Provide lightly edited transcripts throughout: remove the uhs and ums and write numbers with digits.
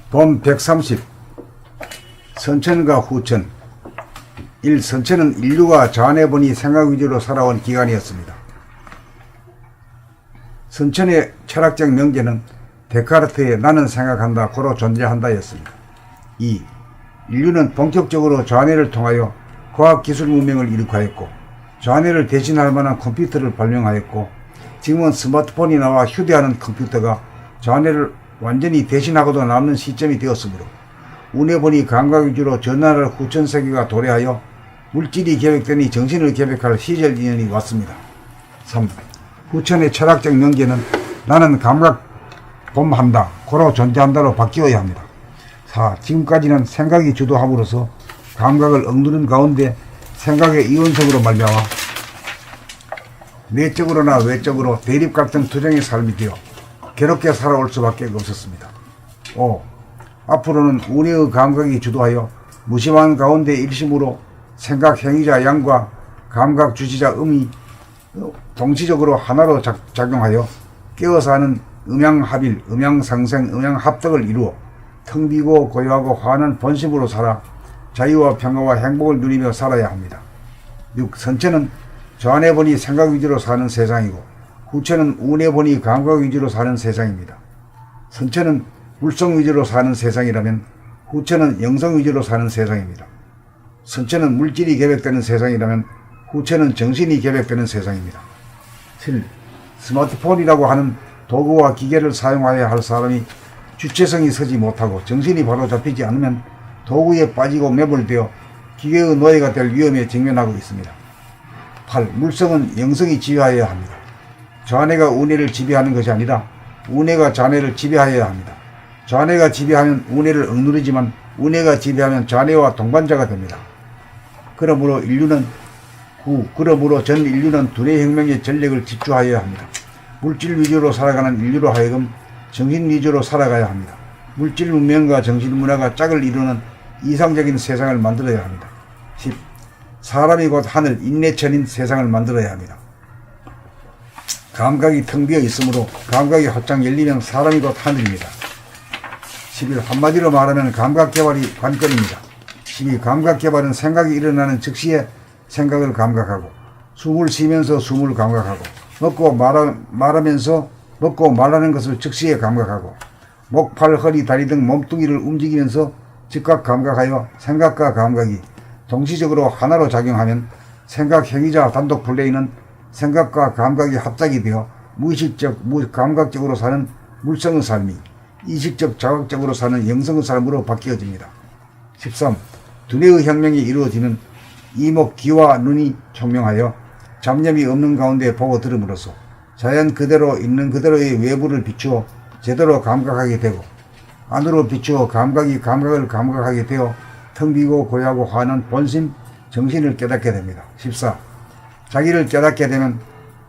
본 130 선천과 후천. 1. 선천은 인류가 자원해보니 생각 위주로 살아온 기간이었습니다. 선천의 철학적 명제는 데카르트의 나는 생각한다, 고로 존재한다 였습니다. 2. 인류는 본격적으로 자원회를 통하여 과학기술 문명을 이룩하였고 자원회를 대신할 만한 컴퓨터를 발명하였고 지금은 스마트폰이 나와 휴대하는 컴퓨터가 자원회를 완전히 대신하고도 남는 시점이 되었으므로 운해보니 감각 위주로 전날을 후천세계가 도래하여 물질이 계획되니 정신을 계획할 시절 인연이 왔습니다. 3. 후천의 철학적 명제는 나는 감각 봄한다, 고로 존재한다로 바뀌어야 합니다. 4. 지금까지는 생각이 주도함으로써 감각을 억누른 가운데 생각의 이원성으로 말미암아 내적으로나 외적으로 대립 같은 투쟁의 삶이 되어 괴롭게 살아올 수밖에 없었습니다. 5. 앞으로는 운해의 감각이 주도하여 무심한 가운데 일심으로 생각 행위자 양과 감각 주지자 음이 동시적으로 하나로 작용하여 깨어서 하는 음양합일, 음양상생, 음양합덕을 이루어 텅 비고 고요하고 환한 본심으로 살아 자유와 평화와 행복을 누리며 살아야 합니다. 6. 선천은 자원해보니 생각 위주로 사는 세상이고 후천은 운해보니 감각 위주로 사는 세상입니다. 선천은 물성 위주로 사는 세상이라면 후천은 영성 위주로 사는 세상입니다. 선천은 물질이 계획되는 세상이라면 후천은 정신이 계획되는 세상입니다. 7. 스마트폰이라고 하는 도구와 기계를 사용하여야 할 사람이 주체성이 서지 못하고 정신이 바로 잡히지 않으면 도구에 빠지고 매몰되어 기계의 노예가 될 위험에 직면하고 있습니다. 8. 물성은 영성이 지배하여야 합니다. 자원회가 운해를 지배하는 것이 아니라 운해가 자원회를 지배하여야 합니다. 자원회가 지배하면 운해를 억누르지만 운해가 지배하면 자원회와 동반자가 됩니다. 그러므로 전 인류는 두뇌 혁명의 전력을 집중하여야 합니다. 물질 위주로 살아가는 인류로 하여금 정신 위주로 살아가야 합니다. 물질 문명과 정신 문화가 짝을 이루는 이상적인 세상을 만들어야 합니다. 10. 사람이 곧 하늘 인내천인 세상을 만들어야 합니다. 감각이 텅 비어 있으므로 감각이 활짝 열리면 사람이 곧 하늘입니다. 11. 한마디로 말하면 감각개발이 관건입니다. 12. 감각개발은 생각이 일어나는 즉시에 생각을 감각하고 숨을 쉬면서 숨을 감각하고 먹고 말하면서 먹고 말하는 것을 즉시에 감각하고 목, 팔, 허리, 다리 등 몸뚱이를 움직이면서 즉각 감각하여 생각과 감각이 동시적으로 하나로 작용하면 생각 행위자 단독 플레이는 생각과 감각이 합작이 되어 무의식적, 감각적으로 사는 물성의 삶이 이식적, 자각적으로 사는 영성의 삶으로 바뀌어집니다. 13. 두뇌의 혁명이 이루어지는 이목, 귀와 눈이 총명하여 잡념이 없는 가운데 보고 들음으로써 자연 그대로 있는 그대로의 외부를 비추어 제대로 감각하게 되고 안으로 비추어 감각이 감각을 감각하게 되어 텅 비고 고요하고 환한 본심, 정신을 깨닫게 됩니다. 14. 자기를 깨닫게 되면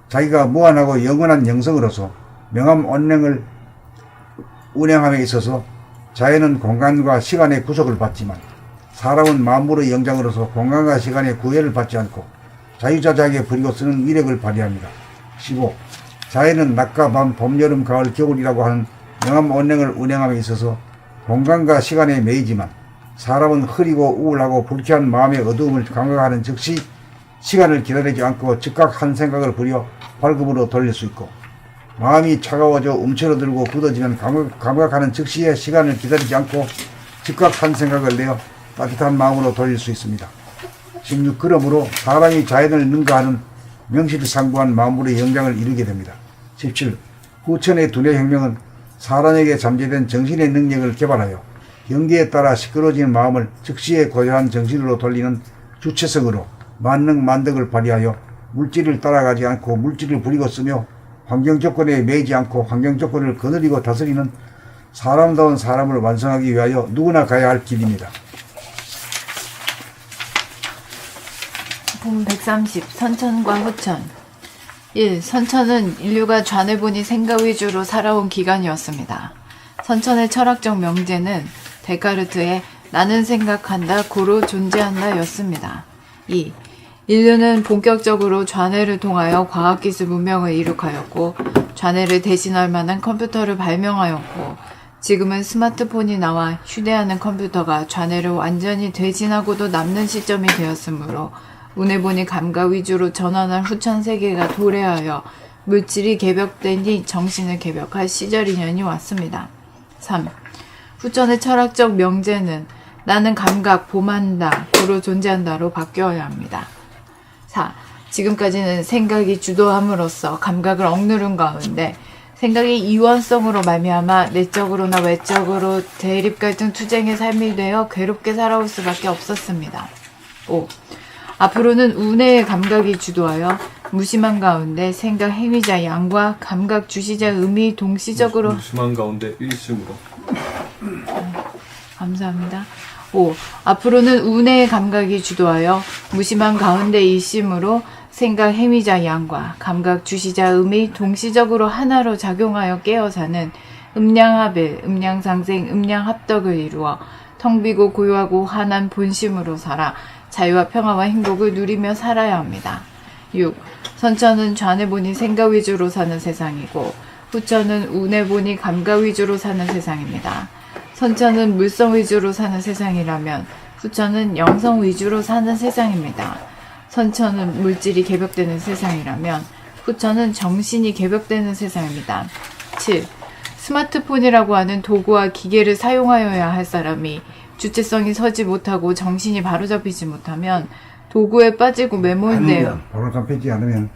자기가 무한하고 영원한 영성으로서 명암 언행을 운행함에 있어서 자연은 공간과 시간의 구속을 받지만 사람은 만물의 영장으로서 공간과 시간의 구애를 받지 않고 자유자재하게 부리고 쓰는 위력을 발휘합니다. 15. 자연은 낮과 밤, 봄, 여름, 가을, 겨울이라고 하는 명암 언행을 운행함에 있어서 공간과 시간에 매이지만 사람은 흐리고 우울하고 불쾌한 마음의 어두움을 감각하는 즉시 시간을 기다리지 않고 즉각 한 생각을 부려 밝음으로 돌릴 수 있고 마음이 차가워져 움츠러들고 굳어지면 감각하는 즉시에 시간을 기다리지 않고 즉각 한 생각을 내어 따뜻한 마음으로 돌릴 수 있습니다. 16. 그러므로 사람이 자연을 능가하는 명실상부한 만물의 영장을 이루게 됩니다. 17. 후천의 두뇌혁명은 사람에게 잠재된 정신의 능력을 개발하여 경계에 따라 시끄러진 마음을 즉시에 고요한 정신으로 돌리는 주체성으로 만능 만덕을 발휘하여 물질을 따라가지 않고 물질을 부리고 쓰며 환경 조건에 매이지 않고 환경 조건을 거느리고 다스리는 사람다운 사람을 완성하기 위하여 누구나 가야 할 길입니다. 본 130. 선천과 후천. 1. 선천은 인류가 좌뇌보니 생각 위주로 살아온 기간이었습니다. 선천의 철학적 명제는 데카르트의 나는 생각한다, 고로 존재한다 였습니다. 2. 인류는 본격적으로 좌뇌를 통하여 과학기술 문명을 이룩하였고 좌뇌를 대신할 만한 컴퓨터를 발명하였고 지금은 스마트폰이 나와 휴대하는 컴퓨터가 좌뇌를 완전히 대신하고도 남는 시점이 되었으므로 운에 보니 감각 위주로 전환한 후천 세계가 도래하여 물질이 개벽되니 정신을 개벽할 시절 인연이 왔습니다. 3. 후천의 철학적 명제는 나는 감각, 봄한다, 고로 존재한다로 바뀌어야 합니다. 4. 지금까지는 생각이 주도함으로써 감각을 억누른 가운데 생각이 이원성으로 말미암아 내적으로나 외적으로 대립 갈등 투쟁의 삶이 되어 괴롭게 살아올 수밖에 없었습니다. 5. 앞으로는 운의 감각이 주도하여 무심한 가운데 생각 행위자 양과 감각 주시자 음이 동시적으로 무심한 가운데 일심으로. 감사합니다. 5. 앞으로는 운의 감각이 주도하여 무심한 가운데 일심으로 생각 행위자 양과 감각 주시자 음이 동시적으로 하나로 작용하여 깨어 사는 음양합일, 음양상생, 음양합덕을 이루어 텅 비고 고요하고 환한 본심으로 살아 자유와 평화와 행복을 누리며 살아야 합니다. 6. 선천은 좌뇌 보니 생각 위주로 사는 세상이고 후천은 운에 보니 감각 위주로 사는 세상입니다. 선천은 물성 위주로 사는 세상이라면 후천은 영성 위주로 사는 세상입니다. 선천은 물질이 개벽되는 세상이라면 후천은 정신이 개벽되는 세상입니다. 7. 스마트폰이라고 하는 도구와 기계를 사용하여야 할 사람이 주체성이 서지 못하고 정신이 바로잡히지 못하면 도구에 빠지고 매몰되어 바로 잡히지 않으면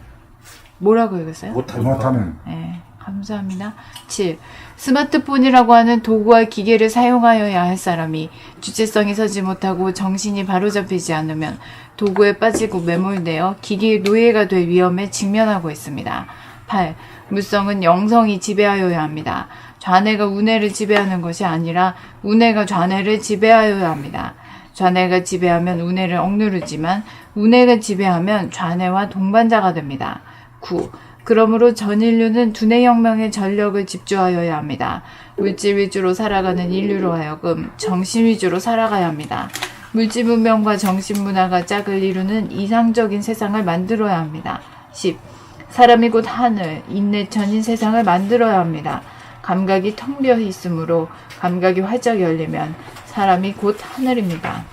뭐라고 읽었어요? 못하면 네, 감사합니다. 7. 스마트폰이라고 하는 도구와 기계를 사용하여야 할 사람이 주체성이 서지 못하고 정신이 바로잡히지 않으면 도구에 빠지고 매몰되어 기계의 노예가 될 위험에 직면하고 있습니다. 8. 물성은 영성이 지배하여야 합니다. 좌뇌가 운뇌를 지배하는 것이 아니라 운뇌가 좌뇌를 지배하여야 합니다. 좌뇌가 지배하면 운뇌를 억누르지만 운뇌가 지배하면 좌뇌와 동반자가 됩니다. 9. 그러므로 전 인류는 두뇌 혁명의 전력을 집중하여야 합니다. 물질 위주로 살아가는 인류로 하여금 정신 위주로 살아가야 합니다. 물질 문명과 정신 문화가 짝을 이루는 이상적인 세상을 만들어야 합니다. 10. 사람이 곧 하늘, 인내천인 세상을 만들어야 합니다. 감각이 텅 비어 있으므로 감각이 활짝 열리면 사람이 곧 하늘입니다.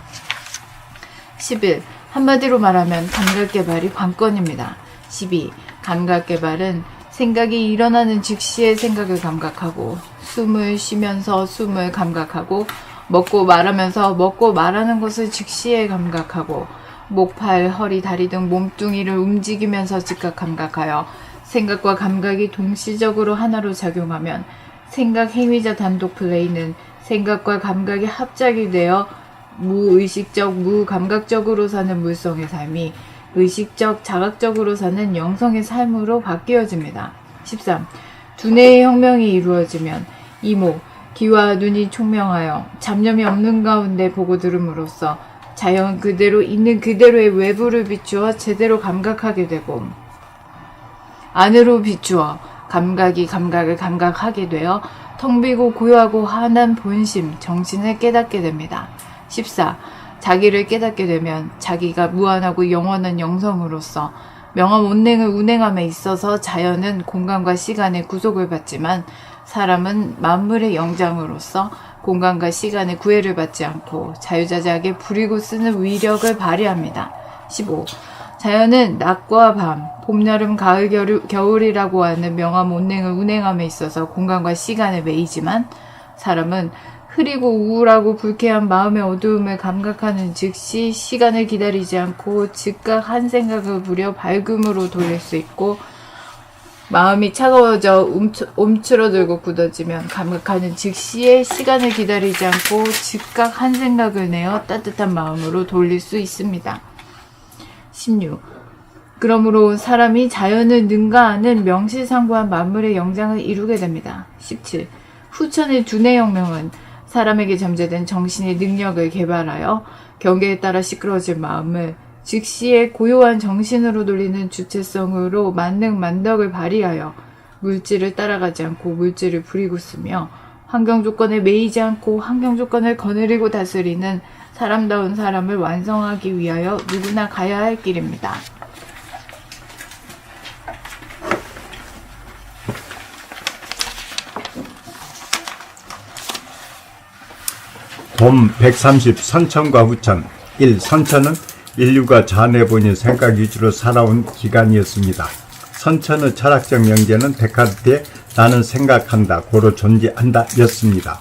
11. 한마디로 말하면 감각 개발이 관건입니다. 12. 감각 개발은 생각이 일어나는 즉시의 생각을 감각하고 숨을 쉬면서 숨을 감각하고 먹고 말하면서 먹고 말하는 것을 즉시에 감각하고 목, 팔, 허리, 다리 등 몸뚱이를 움직이면서 즉각 감각하여 생각과 감각이 동시적으로 하나로 작용하면 생각 행위자 단독 플레이는 생각과 감각이 합작이 되어 무의식적, 무감각적으로 사는 물성의 삶이 의식적, 자각적으로 사는 영성의 삶으로 바뀌어집니다. 13. 두뇌의 혁명이 이루어지면 이목, 귀와 눈이 총명하여 잡념이 없는 가운데 보고 들음으로써 자연 그대로 있는 그대로의 외부를 비추어 제대로 감각하게 되고 안으로 비추어 감각이 감각을 감각하게 되어 텅 비고 고요하고 환한 본심, 정신을 깨닫게 됩니다. 14. 자기를 깨닫게 되면 자기가 무한하고 영원한 영성으로서 명함 운행을 운행함에 있어서 자연은 공간과 시간의 구속을 받지만 사람은 만물의 영장으로서 공간과 시간의 구애를 받지 않고 자유자재하게 부리고 쓰는 위력을 발휘합니다. 15. 자연은 낮과 밤, 봄, 여름, 가을, 겨울이라고 하는 명암 운행을 운행함에 있어서 공간과 시간에 매이지만 사람은 흐리고 우울하고 불쾌한 마음의 어두움을 감각하는 즉시 시간을 기다리지 않고 즉각 한 생각을 부려 밝음으로 돌릴 수 있고 마음이 차가워져 움츠러들고 굳어지면 감각하는 즉시에 시간을 기다리지 않고 즉각 한 생각을 내어 따뜻한 마음으로 돌릴 수 있습니다. 16. 그러므로 사람이 자연을 능가하는 명실상부한 만물의 영장을 이루게 됩니다. 17. 후천의 두뇌혁명은 사람에게 잠재된 정신의 능력을 개발하여 경계에 따라 시끄러워진 마음을 즉시의 고요한 정신으로 돌리는 주체성으로 만능 만덕을 발휘하여 물질을 따라가지 않고 물질을 부리고 쓰며 환경 조건에 매이지 않고 환경 조건을 거느리고 다스리는 사람다운 사람을 완성하기 위하여 누구나 가야 할 길입니다. 봄 130 선천과 후천. 1. 선천은 인류가 자네본인 생각 위주로 살아온 기간이었습니다. 선천의 철학적 명제는 데카르트의 나는 생각한다, 고로 존재한다 였습니다.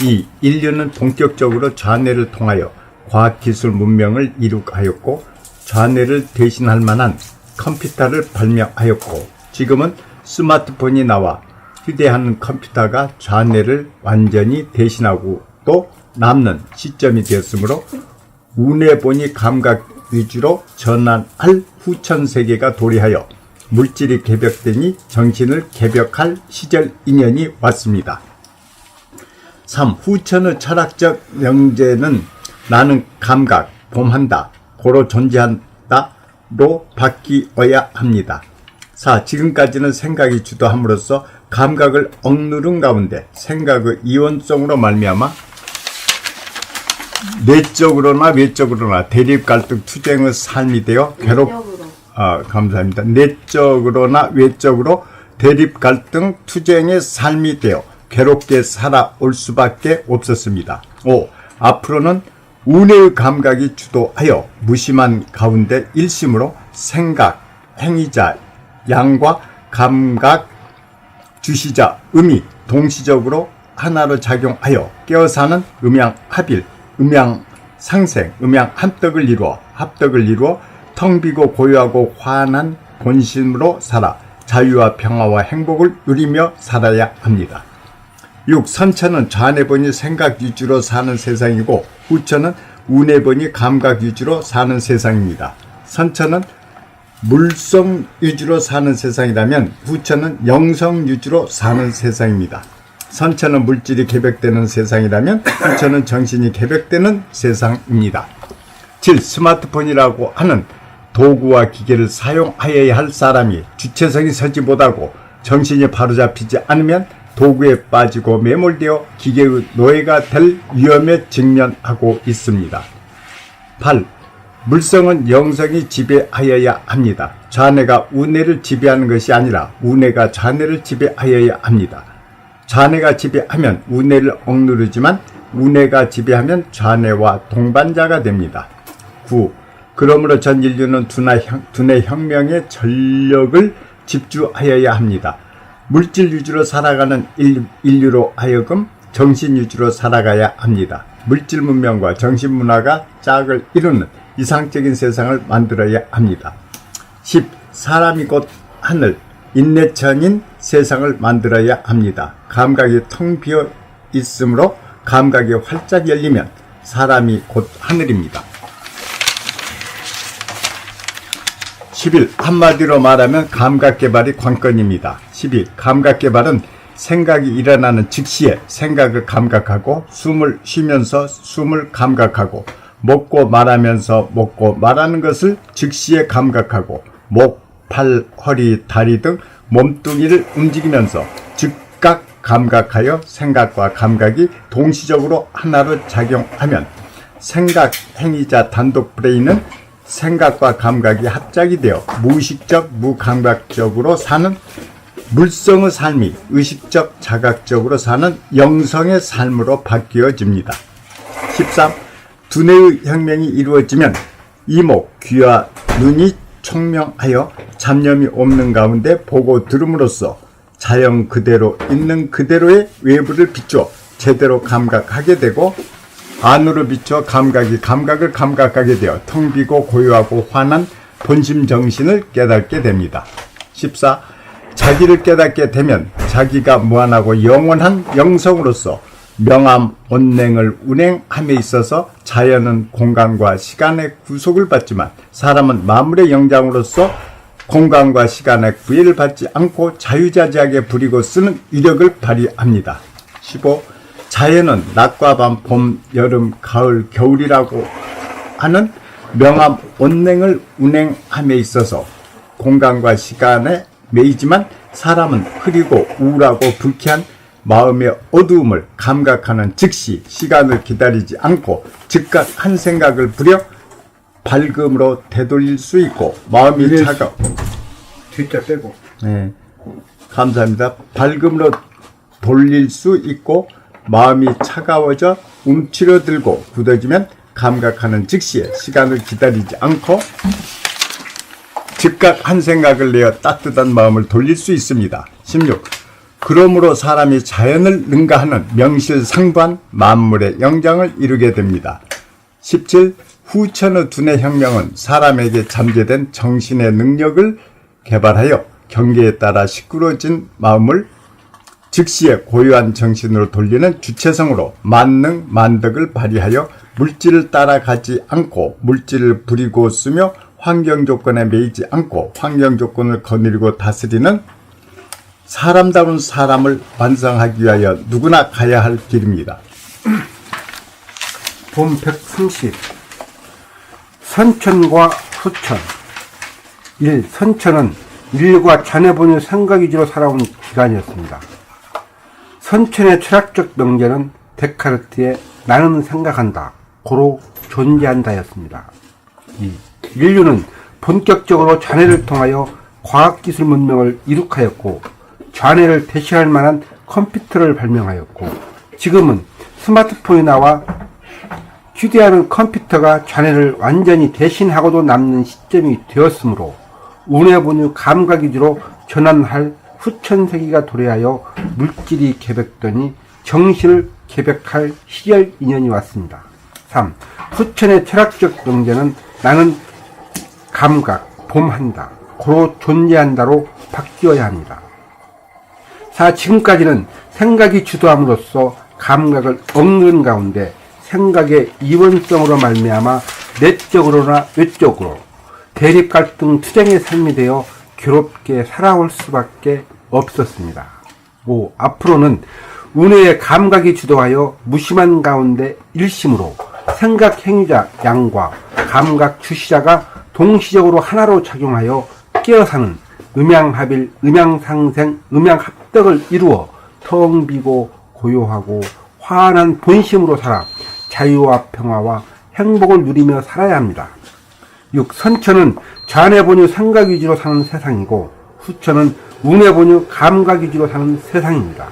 2. 인류는 본격적으로 좌뇌를 통하여 과학기술 문명을 이룩하였고 좌뇌를 대신할 만한 컴퓨터를 발명하였고 지금은 스마트폰이 나와 휴대하는 컴퓨터가 좌뇌를 완전히 대신하고 또 남는 시점이 되었으므로 우뇌본이 감각 위주로 전환할 후천 세계가 도래하여 물질이 개벽되니 정신을 개벽할 시절 인연이 왔습니다. 3. 후천의 철학적 명제는 나는 감각, 봄한다, 고로 존재한다로 바뀌어야 합니다. 4. 지금까지는 생각이 주도함으로써 감각을 억누른 가운데 생각의 이원성으로 말미암아 내적으로나 외적으로나 대립 갈등 투쟁의 삶이 되어 감사합니다. 내적으로나 외적으로 대립 갈등 투쟁의 삶이 되어 괴롭게 살아올 수밖에 없었습니다. 5. 앞으로는 운의 감각이 주도하여 무심한 가운데 일심으로 생각, 행위자, 양과 감각, 주시자, 음이 동시적으로 하나로 작용하여 깨어사는 음양합일, 음양상생, 음양합덕을 이루어 텅 비고 고요하고 환한 본심으로 살아 자유와 평화와 행복을 누리며 살아야 합니다. 6. 선천은 좌뇌본이 생각 위주로 사는 세상이고 후천은 우뇌본이 감각 위주로 사는 세상입니다. 선천은 물성 위주로 사는 세상이라면 후천은 영성 위주로 사는 세상입니다. 선천은 물질이 개벽되는 세상이라면 후천은 정신이 개벽되는 세상입니다. 7. 스마트폰이라고 하는 도구와 기계를 사용하여야 할 사람이 주체성이 서지 못하고 정신이 바로잡히지 않으면 도구에 빠지고 매몰되어 기계의 노예가 될 위험에 직면하고 있습니다. 8. 물성은 영성이 지배하여야 합니다. 좌뇌가 우뇌를 지배하는 것이 아니라 우뇌가 좌뇌를 지배하여야 합니다. 좌뇌가 지배하면 우뇌를 억누르지만 우뇌가 지배하면 좌뇌와 동반자가 됩니다. 9. 그러므로 전 인류는 두뇌 혁명의 전력을 집중하여야 합니다. 물질 위주로 살아가는 인류로 하여금 정신 위주로 살아가야 합니다. 물질 문명과 정신 문화가 짝을 이루는 이상적인 세상을 만들어야 합니다. 10. 사람이 곧 하늘, 인내천인 세상을 만들어야 합니다. 감각이 텅 비어 있으므로 감각이 활짝 열리면 사람이 곧 하늘입니다. 11. 한마디로 말하면 감각개발이 관건입니다. 12. 감각개발은 생각이 일어나는 즉시에 생각을 감각하고 숨을 쉬면서 숨을 감각하고 먹고 말하면서 먹고 말하는 것을 즉시에 감각하고 목, 팔, 허리, 다리 등 몸뚱이를 움직이면서 즉각 감각하여 생각과 감각이 동시적으로 하나로 작용하면 생각, 행위자 단독 브레인은 생각과 감각이 합작이 되어 무의식적, 무감각적으로 사는 물성의 삶이 의식적, 자각적으로 사는 영성의 삶으로 바뀌어집니다. 13. 두뇌의 혁명이 이루어지면 이목, 귀와 눈이 총명하여 잡념이 없는 가운데 보고 들음으로써 자연 그대로 있는 그대로의 외부를 비추어 제대로 감각하게 되고 안으로 비추어 감각이 감각을 감각하게 되어 텅 비고 고요하고 환한 본심 정신을 깨닫게 됩니다. 14. 자기를 깨닫게 되면 자기가 무한하고 영원한 영성으로서 명암, 온냉을 운행함에 있어서 자연은 공간과 시간의 구속을 받지만 사람은 만물의 영장으로서 공간과 시간의 구애를 받지 않고 자유자재하게 부리고 쓰는 위력을 발휘합니다. 15. 자연은 낮과 밤, 봄, 여름, 가을, 겨울이라고 하는 명암, 온냉을 운행함에 있어서 공간과 시간에 매이지만 사람은 흐리고 우울하고 불쾌한 마음의 어두움을 감각하는 즉시 시간을 기다리지 않고 즉각 한 생각을 부려 밝음으로 되돌릴 수 있고 마음이 차가워 뒤자 빼고 감사합니다. 밝음으로 돌릴 수 있고 마음이 차가워져 움츠러들고 굳어지면 감각하는 즉시에 시간을 기다리지 않고 즉각 한 생각을 내어 따뜻한 마음을 돌릴 수 있습니다. 16. 그러므로 사람이 자연을 능가하는 명실상부한 만물의 영장을 이루게 됩니다. 17. 후천의 두뇌 혁명은 사람에게 잠재된 정신의 능력을 개발하여 경계에 따라 시끄러진 마음을 즉시에 고요한 정신으로 돌리는 주체성으로 만능, 만덕을 발휘하여 물질을 따라가지 않고 물질을 부리고 쓰며 환경 조건에 매이지 않고 환경 조건을 거느리고 다스리는 사람다운 사람을 완성하기 위하여 누구나 가야 할 길입니다. 본 130. 선천과 후천. 1. 선천은 인류가 자네본의 생각 위주로 살아온 기간이었습니다. 선천의 철학적 명제는 데카르트의 나는 생각한다, 고로 존재한다였습니다. 2. 인류는 본격적으로 자네를 통하여 과학기술 문명을 이룩하였고 자네를 대신할 만한 컴퓨터를 발명하였고 지금은 스마트폰이 나와 휴대하는 컴퓨터가 자네를 완전히 대신하고도 남는 시점이 되었으므로 운해본유 감각 위주로 전환할 후천세기가 도래하여 물질이 개벽되니 정신을 개벽할 시절 인연이 왔습니다. 3. 후천의 철학적 명제는 나는 감각, 봄한다, 고로 존재한다로 바뀌어야 합니다. 4. 지금까지는 생각이 주도함으로써 감각을 억누른 가운데 생각의 이원성으로 말미암아 내적으로나 외적으로 대립 갈등 투쟁의 삶이 되어 괴롭게 살아올 수밖에 없었습니다. 5. 앞으로는 운해의 감각이 주도하여 무심한 가운데 일심으로 생각 행위자 양과 감각 주시자가 동시적으로 하나로 작용하여 깨어사는 음양합일, 음양상생, 음양합덕을 이루어 텅 비고 고요하고 환한 본심으로 살아 자유와 평화와 행복을 누리며 살아야 합니다. 6. 선천은 자네본유 생각 위주로 사는 세상이고 후천은 운해본유 감각 위주로 사는 세상입니다.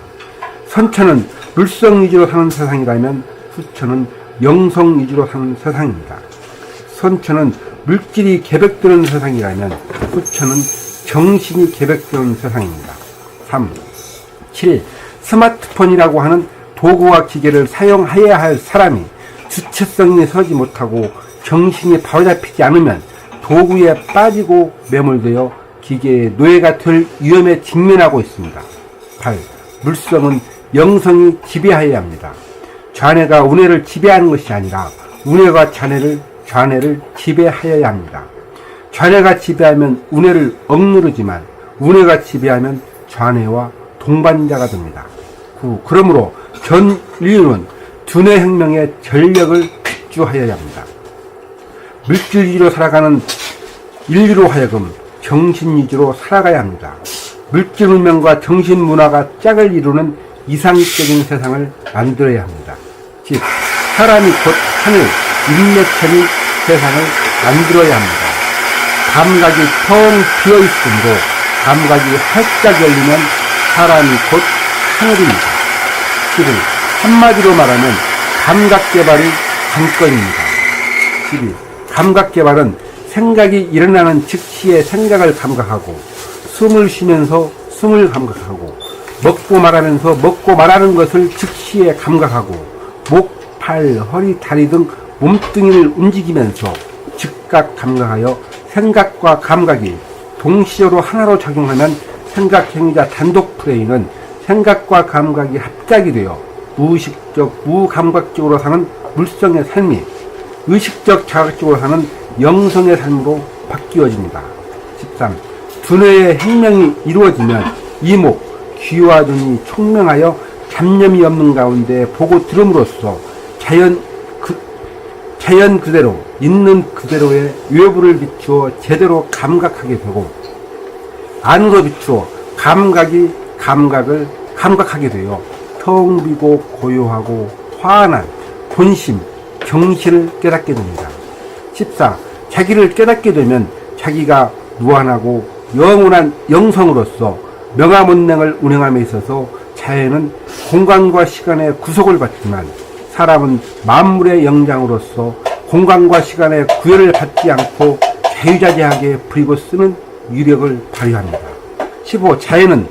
선천은 물성 위주로 사는 세상이라면 후천은 영성 위주로 사는 세상입니다. 선천은 물질이 개벽되는 세상이라면 후천은 정신이 개벽되는 세상입니다. 3. 7. 스마트폰이라고 하는 도구와 기계를 사용해야 할 사람이 주체성이 서지 못하고 정신이 바로잡히지 않으면 도구에 빠지고 매몰되어 기계의 노예가 될 위험에 직면하고 있습니다. 8. 물성은 영성이 지배하여야 합니다. 좌뇌가 운해를 지배하는 것이 아니라 운해가 좌뇌를 지배하여야 합니다. 좌뇌가 지배하면 운해를 억누르지만 운해가 지배하면 좌뇌와 동반자가 됩니다. 9. 그러므로 전 인류는 두뇌 혁명의 전력을 집중하여야 합니다. 물질 위주로 살아가는 인류로 하여금 정신 위주로 살아가야 합니다. 물질 문명과 정신 문화가 짝을 이루는 이상적인 세상을 만들어야 합니다. 즉 사람이 곧 하늘, 인내천이 세상을 만들어야 합니다. 감각이 텅 비어있으므로 감각이 활짝 열리면 사람이 곧 하늘입니다. 11. 한마디로 말하면 감각개발이 관건입니다. 12. 감각개발은 생각이 일어나는 즉시에 생각을 감각하고 숨을 쉬면서 숨을 감각하고 먹고 말하면서 먹고 말하는 것을 즉시에 감각하고 목, 팔, 허리, 다리 등 몸뚱이를 움직이면서 즉각 감각하여 생각과 감각이 동시적으로 하나로 작용하면 생각 행위자 단독 플레이는 생각과 감각이 합작이 되어 무의식적, 무감각적으로 사는 물성의 삶이 의식적 자각적으로 사는 영성의 삶으로 바뀌어집니다. 13. 두뇌의 혁명이 이루어지면 이목, 귀와 눈이 총명하여 잡념이 없는 가운데 보고 들음으로써 자연 그대로 있는 그대로의 외부를 비추어 제대로 감각하게 되고 안으로 비추어 감각을 감각하게 되어 텅 비고 고요하고 환한 본심, 정신을 깨닫게 됩니다. 14. 자기를 깨닫게 되면 자기가 무한하고 영원한 영성으로서 명화문명을 운행함에 있어서 자연은 공간과 시간의 구속을 받지만 사람은 만물의 영장으로서 공간과 시간의 구애를 받지 않고 자유자재하게 부리고 쓰는 위력을 발휘합니다. 15. 자연은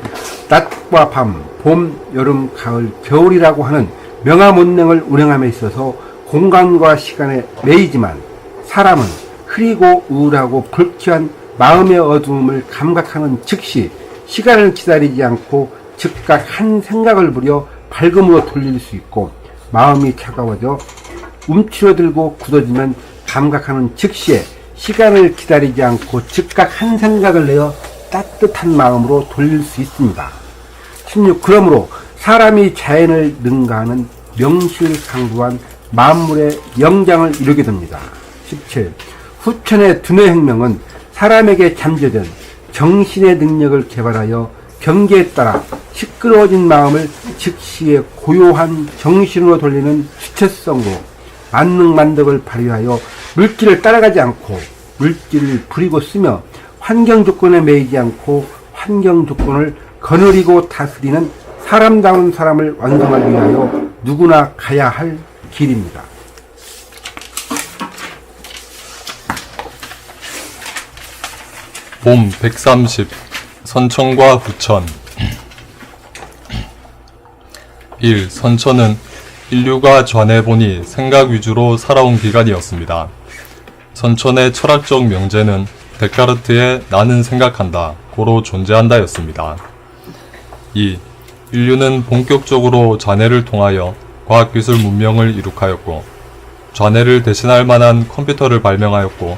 낮과 밤, 봄, 여름, 가을, 겨울이라고 하는 명암온냉을 운행함에 있어서 공간과 시간에 매이지만 사람은 흐리고 우울하고 불쾌한 마음의 어두움을 감각하는 즉시 시간을 기다리지 않고 즉각 한 생각을 부려 밝음으로 돌릴 수 있고 마음이 차가워져 움츠러들고 굳어지면 감각하는 즉시에 시간을 기다리지 않고 즉각 한 생각을 내어 따뜻한 마음으로 돌릴 수 있습니다. 16. 그러므로 사람이 자연을 능가하는 명실상부한 만물의 영장을 이루게 됩니다. 17. 후천의 두뇌혁명은 사람에게 잠재된 정신의 능력을 개발하여 경계에 따라 시끄러워진 마음을 즉시에 고요한 정신으로 돌리는 주체성으로 만능만덕을 발휘하여 물질을 따라가지 않고 물질을 부리고 쓰며 환경 조건에 매이지 않고 환경 조건을 거느리고 다스리는 사람다운 사람을 완성하기 위하여 누구나 가야 할 길입니다. 봄 130 선천과 후천 1. 선천은 인류가 전해보니 생각 위주로 살아온 기간이었습니다. 선천의 철학적 명제는 데카르트의 나는 생각한다, 고로 존재한다 였습니다. 2. 인류는 본격적으로 좌뇌를 통하여 과학기술 문명을 이룩하였고 좌뇌를 대신할 만한 컴퓨터를 발명하였고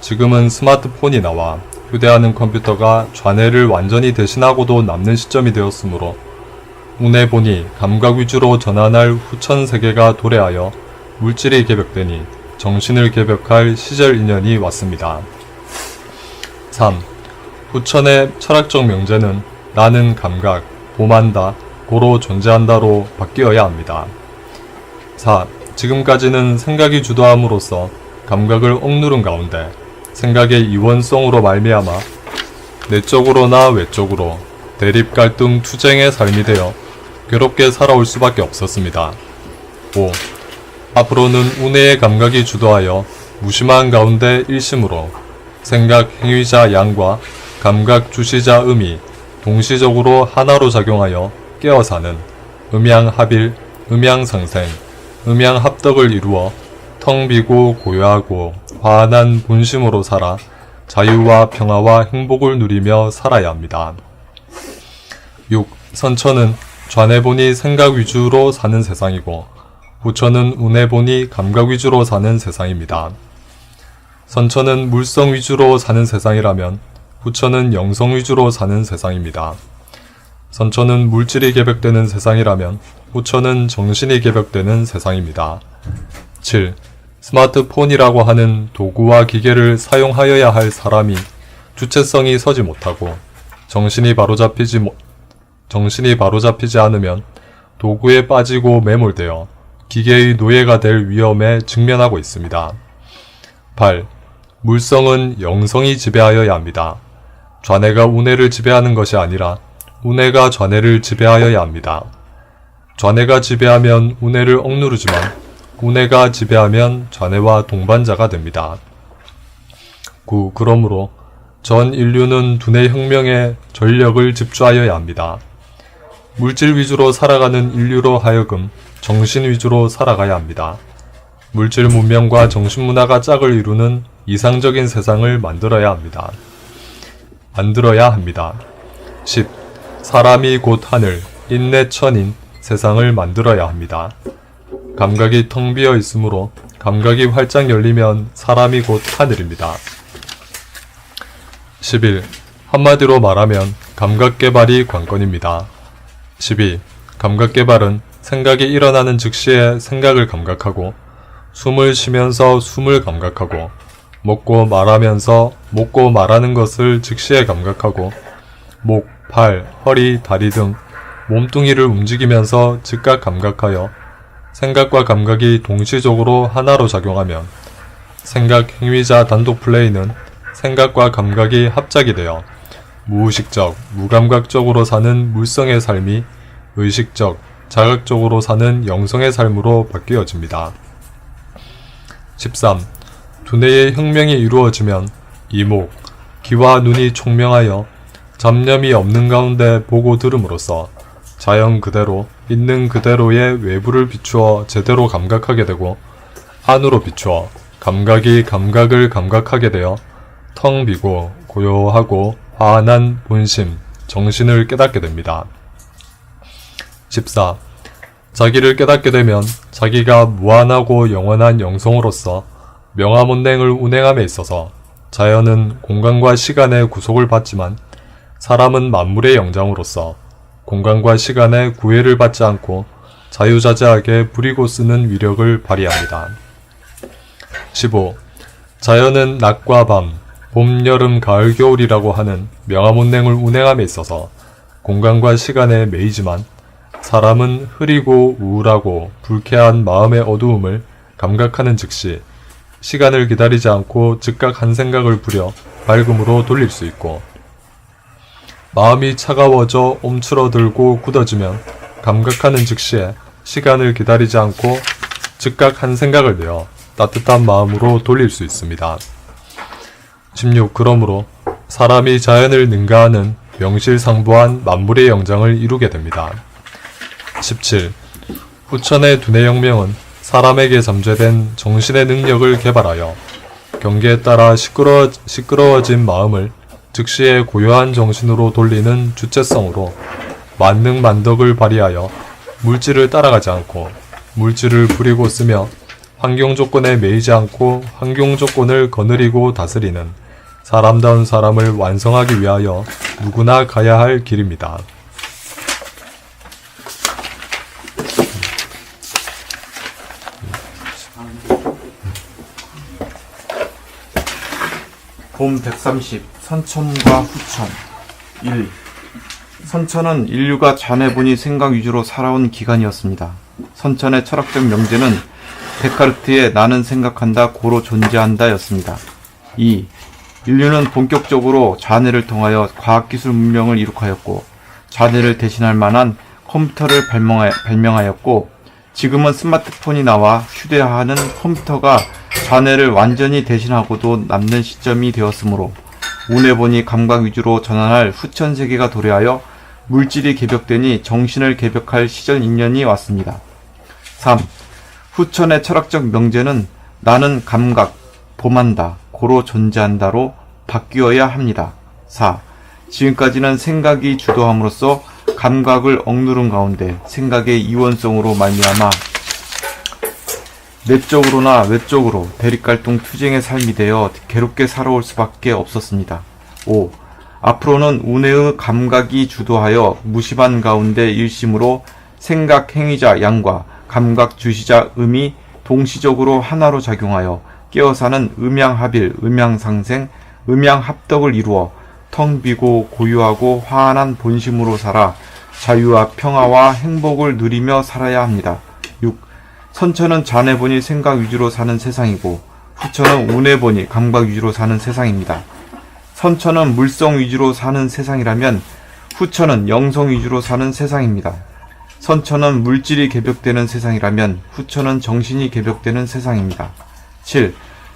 지금은 스마트폰이 나와 휴대하는 컴퓨터가 좌뇌를 완전히 대신하고도 남는 시점이 되었으므로 운에 보니 감각 위주로 전환할 후천 세계가 도래하여 물질이 개벽되니 정신을 개벽할 시절 인연이 왔습니다. 3. 후천의 철학적 명제는 나는 감각, 봄한다, 고로 존재한다로 바뀌어야 합니다. 4. 지금까지는 생각이 주도함으로써 감각을 억누른 가운데 생각의 이원성으로 말미암아 내적으로나 외적으로 대립 갈등 투쟁의 삶이 되어 괴롭게 살아올 수밖에 없었습니다. 5. 앞으로는 운해의 감각이 주도하여 무심한 가운데 일심으로 생각 행위자 양과 감각 주시자 음이 동시적으로 하나로 작용하여 깨어 사는 음양합일, 음양상생, 음양합덕을 이루어 텅 비고 고요하고 환한 본심으로 살아 자유와 평화와 행복을 누리며 살아야 합니다. 6. 선천은 좌뇌보니 생각 위주로 사는 세상이고 후천은 운해보니 감각 위주로 사는 세상입니다. 선천은 물성 위주로 사는 세상이라면 후천은 영성 위주로 사는 세상입니다. 선천은 물질이 개벽되는 세상이라면 후천은 정신이 개벽되는 세상입니다. 7. 스마트폰이라고 하는 도구와 기계를 사용하여야 할 사람이 주체성이 서지 못하고 정신이 바로잡히지 않으면 도구에 빠지고 매몰되어 기계의 노예가 될 위험에 직면하고 있습니다. 8. 물성은 영성이 지배하여야 합니다. 좌뇌가 운해를 지배하는 것이 아니라 운해가 좌뇌를 지배하여야 합니다. 좌뇌가 지배하면 운해를 억누르지만 운해가 지배하면 좌뇌와 동반자가 됩니다. 9. 그러므로 전 인류는 두뇌 혁명에 전력을 집중하여야 합니다. 물질 위주로 살아가는 인류로 하여금 정신 위주로 살아가야 합니다. 물질 문명과 정신 문화가 짝을 이루는 이상적인 세상을 만들어야 합니다. 10. 사람이 곧 하늘, 인내천인 세상을 만들어야 합니다. 감각이 텅 비어 있으므로 감각이 활짝 열리면 사람이 곧 하늘입니다. 11. 한마디로 말하면 감각 개발이 관건입니다. 12. 감각 개발은 생각이 일어나는 즉시에 생각을 감각하고 숨을 쉬면서 숨을 감각하고 먹고 말하면서 먹고 말하는 것을 즉시에 감각하고 목, 발, 허리, 다리 등 몸뚱이를 움직이면서 즉각 감각하여 생각과 감각이 동시적으로 하나로 작용하면 생각 행위자 단독 플레이는 생각과 감각이 합작이 되어 무의식적, 무감각적으로 사는 물성의 삶이 의식적, 자각적으로 사는 영성의 삶으로 바뀌어집니다. 13. 두뇌의 혁명이 이루어지면 이목, 귀와 눈이 총명하여 잡념이 없는 가운데 보고 들음으로써 자연 그대로 있는 그대로의 외부를 비추어 제대로 감각하게 되고 안으로 비추어 감각이 감각을 감각하게 되어 텅 비고 고요하고 환한 본심, 정신을 깨닫게 됩니다. 14. 자기를 깨닫게 되면 자기가 무한하고 영원한 영성으로서 명화문행을 운행함에 있어서 자연은 공간과 시간의 구속을 받지만 사람은 만물의 영장으로서 공간과 시간의 구애를 받지 않고 자유자재하게 부리고 쓰는 위력을 발휘합니다. 15. 자연은 낮과 밤, 봄, 여름, 가을, 겨울이라고 하는 명화문행을 운행함에 있어서 공간과 시간에 매이지만 사람은 흐리고 우울하고 불쾌한 마음의 어두움을 감각하는 즉시 시간을 기다리지 않고 즉각 한 생각을 부려 밝음으로 돌릴 수 있고 마음이 차가워져 움츠러들고 굳어지면 감각하는 즉시에 시간을 기다리지 않고 즉각 한 생각을 내어 따뜻한 마음으로 돌릴 수 있습니다. 16. 그러므로 사람이 자연을 능가하는 명실상부한 만물의 영장을 이루게 됩니다. 17. 후천의 두뇌혁명은 사람에게 잠재된 정신의 능력을 개발하여 경계에 따라 시끄러워진 마음을 즉시의 고요한 정신으로 돌리는 주체성으로 만능만덕을 발휘하여 물질을 따라가지 않고 물질을 부리고 쓰며 환경 조건에 매이지 않고 환경 조건을 거느리고 다스리는 사람다운 사람을 완성하기 위하여 누구나 가야 할 길입니다. 봄 130 선천과 후천 1. 선천은 인류가 자네분이 생각 위주로 살아온 기간이었습니다. 선천의 철학적 명제는 데카르트의 나는 생각한다 고로 존재한다 였습니다. 2. 인류는 본격적으로 자네를 통하여 과학기술 문명을 이룩하였고 자네를 대신할 만한 컴퓨터를 발명하였고 지금은 스마트폰이 나와 휴대화하는 컴퓨터가 자네를 완전히 대신하고도 남는 시점이 되었으므로 운해보니 감각 위주로 전환할 후천 세계가 도래하여 물질이 개벽되니 정신을 개벽할 시절 인연이 왔습니다. 3. 후천의 철학적 명제는 나는 감각, 봄한다, 고로 존재한다로 바뀌어야 합니다. 4. 지금까지는 생각이 주도함으로써 감각을 억누른 가운데 생각의 이원성으로 말미암아 내적으로나 외적으로 대립갈등 투쟁의 삶이 되어 괴롭게 살아올 수밖에 없었습니다. 5. 앞으로는 운해의 감각이 주도하여 무심한 가운데 일심으로 생각 행위자 양과 감각 주시자 음이 동시적으로 하나로 작용하여 깨어사는 음양합일, 음양상생, 음양합덕을 이루어 텅 비고 고요하고 화한한 본심으로 살아 자유와 평화와 행복을 누리며 살아야 합니다. 6. 선천은 자네분이 생각 위주로 사는 세상이고 후천은 운해보니 감각 위주로 사는 세상입니다. 선천은 물성 위주로 사는 세상이라면 후천은 영성 위주로 사는 세상입니다. 선천은 물질이 개벽되는 세상이라면 후천은 정신이 개벽되는 세상입니다. 7.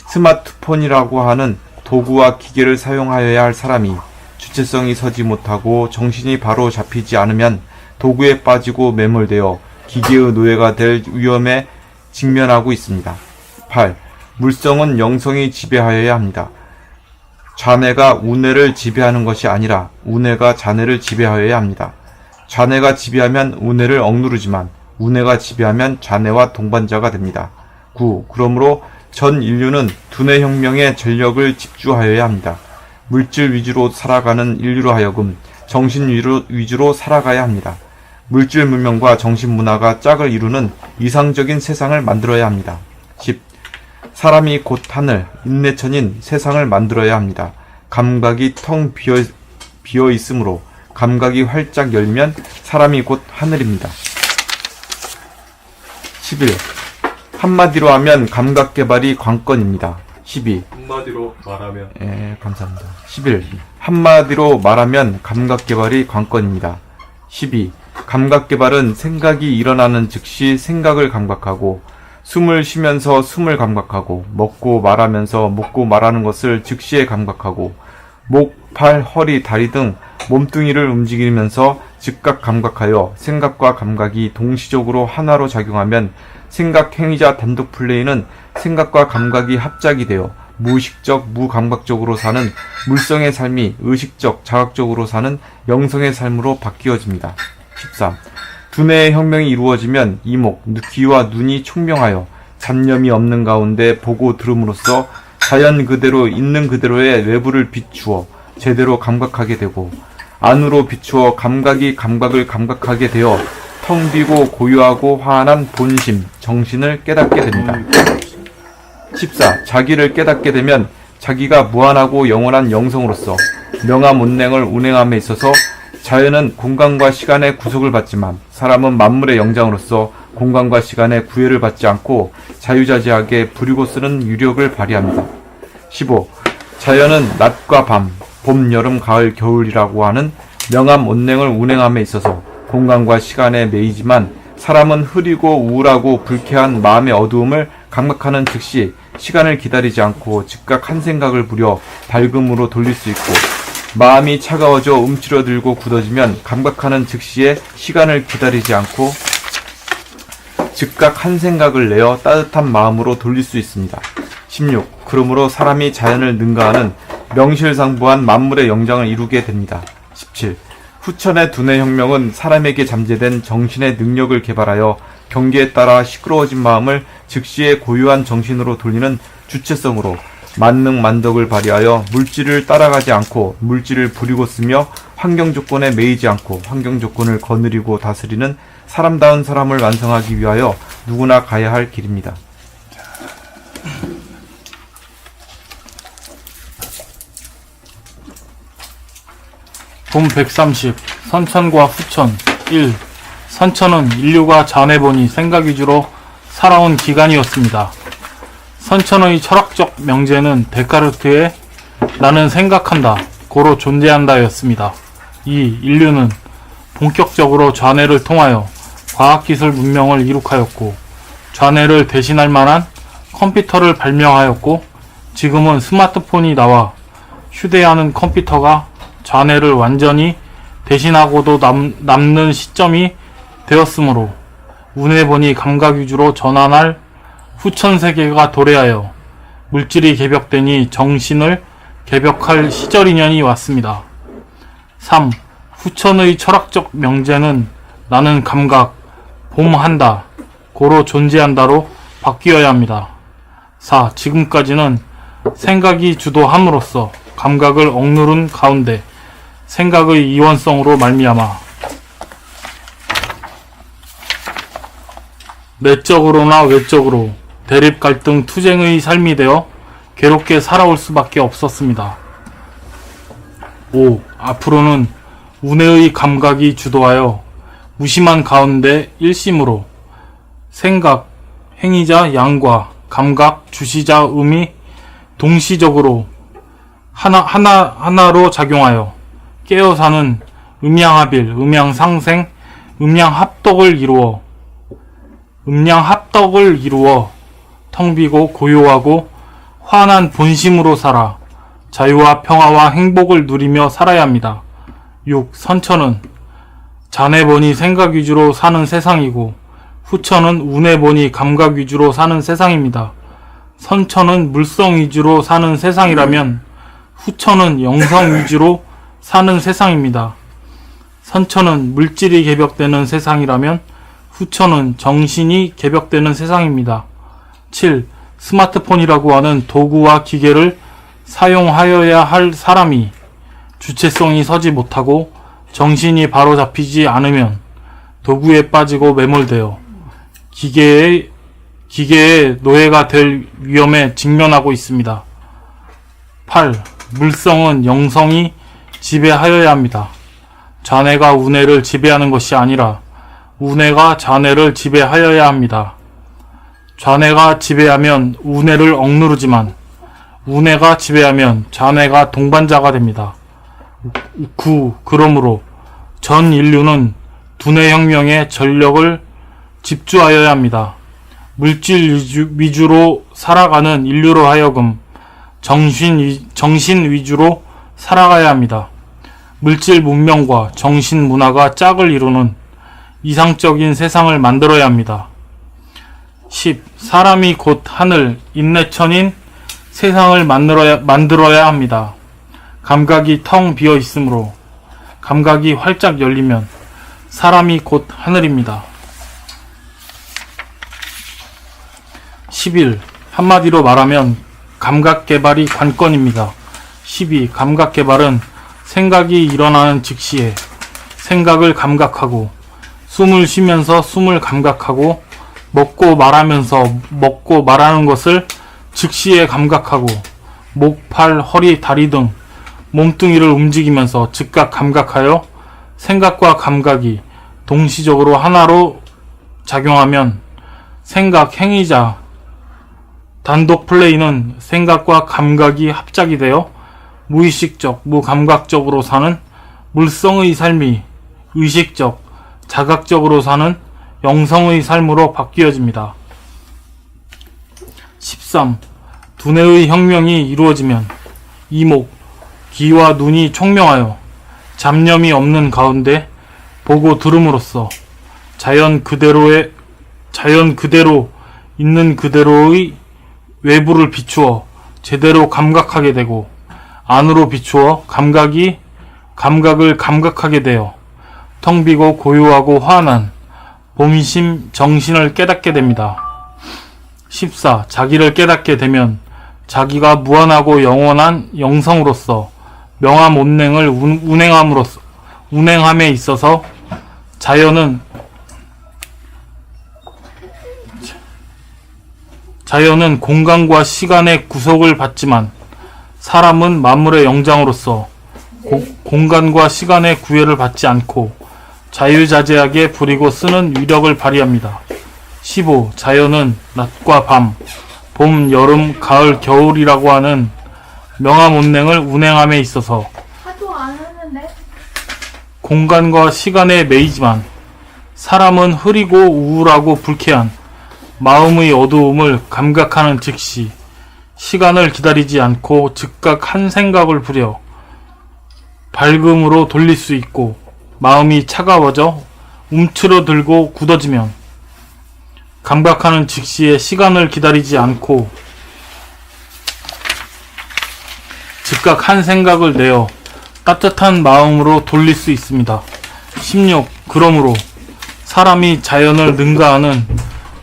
스마트폰이라고 하는 도구와 기계를 사용하여야 할 사람이 주체성이 서지 못하고 정신이 바로 잡히지 않으면 도구에 빠지고 매몰되어 기계의 노예가 될 위험에 직면하고 있습니다. 8. 물성은 영성이 지배하여야 합니다. 자네가 운해를 지배하는 것이 아니라 운해가 자네를 지배하여야 합니다. 자네가 지배하면 운해를 억누르지만 운해가 지배하면 자네와 동반자가 됩니다. 9. 그러므로 전 인류는 두뇌혁명에 전력을 집중하여야 합니다. 물질 위주로 살아가는 인류로 하여금 정신 위주로 살아가야 합니다. 물질 문명과 정신 문화가 짝을 이루는 이상적인 세상을 만들어야 합니다. 10. 사람이 곧 하늘, 인내천인 세상을 만들어야 합니다. 감각이 텅 비어 있으므로 감각이 활짝 열면 사람이 곧 하늘입니다. 11. 한마디로 하면 감각 개발이 관건입니다. 12. 한마디로 말하면 감사합니다. 11. 한마디로 말하면 감각 개발이 관건입니다. 12. 감각 개발은 생각이 일어나는 즉시 생각을 감각하고, 숨을 쉬면서 숨을 감각하고, 먹고 말하면서 먹고 말하는 것을 즉시에 감각하고, 목, 팔, 허리, 다리 등 몸뚱이를 움직이면서 즉각 감각하여 생각과 감각이 동시적으로 하나로 작용하면 생각 행위자 단독 플레이는 생각과 감각이 합작이 되어 무의식적, 무감각적으로 사는 물성의 삶이 의식적, 자각적으로 사는 영성의 삶으로 바뀌어집니다. 13. 두뇌의 혁명이 이루어지면 이목, 귀와 눈이 총명하여 잡념이 없는 가운데 보고 들음으로써 자연 그대로 있는 그대로의 외부를 비추어 제대로 감각하게 되고, 안으로 비추어 감각이 감각을 감각하게 되어 텅 비고 고요하고 화한한 본심, 정신을 깨닫게 됩니다. 14. 자기를 깨닫게 되면 자기가 무한하고 영원한 영성으로서 명암 운행을 운행함에 있어서 자연은 공간과 시간의 구속을 받지만 사람은 만물의 영장으로서 공간과 시간의 구애를 받지 않고 자유자재하게 부리고 쓰는 유력을 발휘합니다. 15. 자연은 낮과 밤, 봄, 여름, 가을, 겨울이라고 하는 명암 운행을 운행함에 있어서 공간과 시간에 매이지만 사람은 흐리고 우울하고 불쾌한 마음의 어두움을 감각하는 즉시 시간을 기다리지 않고 즉각 한 생각을 부려 밝음으로 돌릴 수 있고, 마음이 차가워져 움츠러들고 굳어지면 감각하는 즉시에 시간을 기다리지 않고 즉각 한 생각을 내어 따뜻한 마음으로 돌릴 수 있습니다. 16. 그러므로 사람이 자연을 능가하는 명실상부한 만물의 영장을 이루게 됩니다. 17. 후천의 두뇌 혁명은 사람에게 잠재된 정신의 능력을 개발하여 경계에 따라 시끄러워진 마음을 즉시에 고유한 정신으로 돌리는 주체성으로 만능 만덕을 발휘하여 물질을 따라가지 않고 물질을 부리고 쓰며 환경 조건에 매이지 않고 환경 조건을 거느리고 다스리는 사람다운 사람을 완성하기 위하여 누구나 가야 할 길입니다. 본 130. 선천과 후천. 1. 선천은 인류가 자네보니 생각 위주로 살아온 기간이었습니다. 선천의 철학적 명제는 데카르트의 나는 생각한다, 고로 존재한다 였습니다. 2. 인류는 본격적으로 좌뇌를 통하여 과학기술 문명을 이룩하였고, 좌뇌를 대신할 만한 컴퓨터를 발명하였고, 지금은 스마트폰이 나와 휴대하는 컴퓨터가 좌뇌를 완전히 대신하고도 남는 시점이 되었으므로 우뇌본이 감각 위주로 전환할 후천 세계가 도래하여 물질이 개벽되니 정신을 개벽할 시절 인연이 왔습니다. 3. 후천의 철학적 명제는 나는 감각, 봄한다, 고로 존재한다로 바뀌어야 합니다. 4. 지금까지는 생각이 주도함으로써 감각을 억누른 가운데 생각의 이원성으로 말미암아 내적으로나 외적으로 대립 갈등 투쟁의 삶이 되어 괴롭게 살아올 수밖에 없었습니다. 5. 앞으로는 우뇌의 감각이 주도하여 무심한 가운데 일심으로 생각, 행위자 양과 감각, 주시자 음이 동시적으로 하나로 작용하여 깨어 사는 음양합일, 음양상생, 음양합덕을 이루어 텅 비고 고요하고 환한 본심으로 살아 자유와 평화와 행복을 누리며 살아야 합니다. 6. 선천은 자네본이 생각 위주로 사는 세상이고 후천은 우뇌본이 감각 위주로 사는 세상입니다. 선천은 물성 위주로 사는 세상이라면 후천은 영성 위주로 사는 세상입니다. 선천은 물질이 개벽되는 세상이라면 후천은 정신이 개벽되는 세상입니다. 7. 스마트폰이라고 하는 도구와 기계를 사용하여야 할 사람이 주체성이 서지 못하고 정신이 바로 잡히지 않으면 도구에 빠지고 매몰되어 기계의 노예가 될 위험에 직면하고 있습니다. 8. 물성은 영성이 지배하여야 합니다. 좌뇌가 우뇌를 지배하는 것이 아니라 우뇌가 좌뇌를 지배하여야 합니다. 좌뇌가 지배하면 우뇌를 억누르지만 우뇌가 지배하면 좌뇌가 동반자가 됩니다. 9. 그러므로 전 인류는 두뇌 혁명에 전력을 집중하여야 합니다. 물질 위주로 살아가는 인류로 하여금 정신 위주로 살아가야 합니다. 물질 문명과 정신 문화가 짝을 이루는 이상적인 세상을 만들어야 합니다. 10. 사람이 곧 하늘, 인내천인 세상을 만들어야 합니다. 감각이 텅 비어 있으므로 감각이 활짝 열리면 사람이 곧 하늘입니다. 11. 한마디로 말하면 감각 개발이 관건입니다. 12. 감각 개발은 생각이 일어나는 즉시에 생각을 감각하고, 숨을 쉬면서 숨을 감각하고, 먹고 말하면서 먹고 말하는 것을 즉시에 감각하고, 목, 팔, 허리, 다리 등 몸뚱이를 움직이면서 즉각 감각하여 생각과 감각이 동시적으로 하나로 작용하면 생각, 행위자, 단독 플레이는 생각과 감각이 합작이 되어 무의식적, 무감각적으로 사는 물성의 삶이 의식적, 자각적으로 사는 영성의 삶으로 바뀌어집니다. 13. 두뇌의 혁명이 이루어지면 이목, 귀와 눈이 총명하여 잡념이 없는 가운데 보고 들음으로써 자연 그대로 있는 그대로의 외부를 비추어 제대로 감각하게 되고, 안으로 비추어 감각을 감각하게 되어 텅 비고 고요하고 환한 본심 정신을 깨닫게 됩니다. 14. 자기를 깨닫게 되면 자기가 무한하고 영원한 영성으로서 명암 온냉을 운행함에 있어서 자연은 공간과 시간의 구속을 받지만 사람은 만물의 영장으로서 공간과 시간의 구애를 받지 않고 자유자재하게 부리고 쓰는 위력을 발휘합니다. 15. 자연은 낮과 밤, 봄, 여름, 가을, 겨울이라고 하는 명암온냉을 운행함에 있어서 공간과 시간에 매이지만 사람은 흐리고 우울하고 불쾌한 마음의 어두움을 감각하는 즉시 시간을 기다리지 않고 즉각 한 생각을 부려 밝음으로 돌릴 수 있고, 마음이 차가워져 움츠러들고 굳어지면 감각하는 즉시에 시간을 기다리지 않고 즉각 한 생각을 내어 따뜻한 마음으로 돌릴 수 있습니다. 16. 그러므로 사람이 자연을 능가하는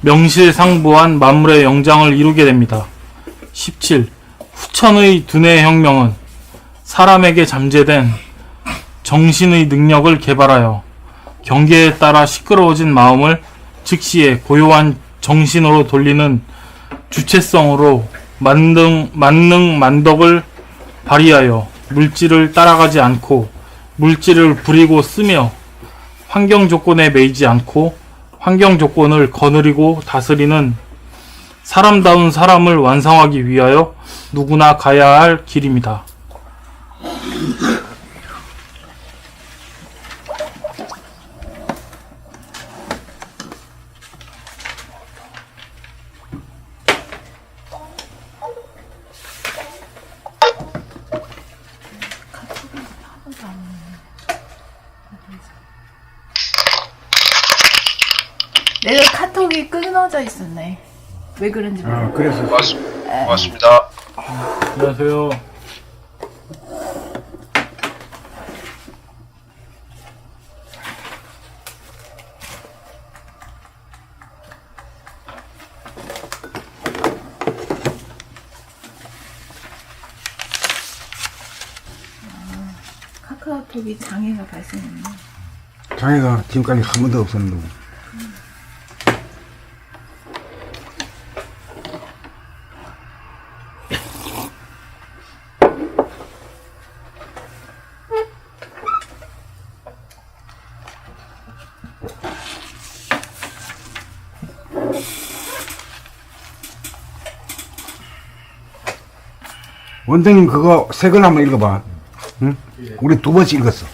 명실상부한 만물의 영장을 이루게 됩니다. 17. 후천의 두뇌 혁명은 사람에게 잠재된 정신의 능력을 개발하여 경계에 따라 시끄러워진 마음을 즉시에 고요한 정신으로 돌리는 주체성으로 만능만덕을 발휘하여 물질을 따라가지 않고 물질을 부리고 쓰며 환경 조건에 매이지 않고 환경 조건을 거느리고 다스리는 사람다운 사람을 완성하기 위하여 누구나 가야 할 길입니다. 내가 카톡이 끊어져 있었네. 왜 그런지 모르겠어. 그래서 고맙습니다. 안녕하세요. 카카오톡이 장애가 발생했네. 장애가 지금까지 한 번도 없었는데. 원장님 그거 새 걸 한번 읽어봐. 응? 우리 2번씩 읽었어.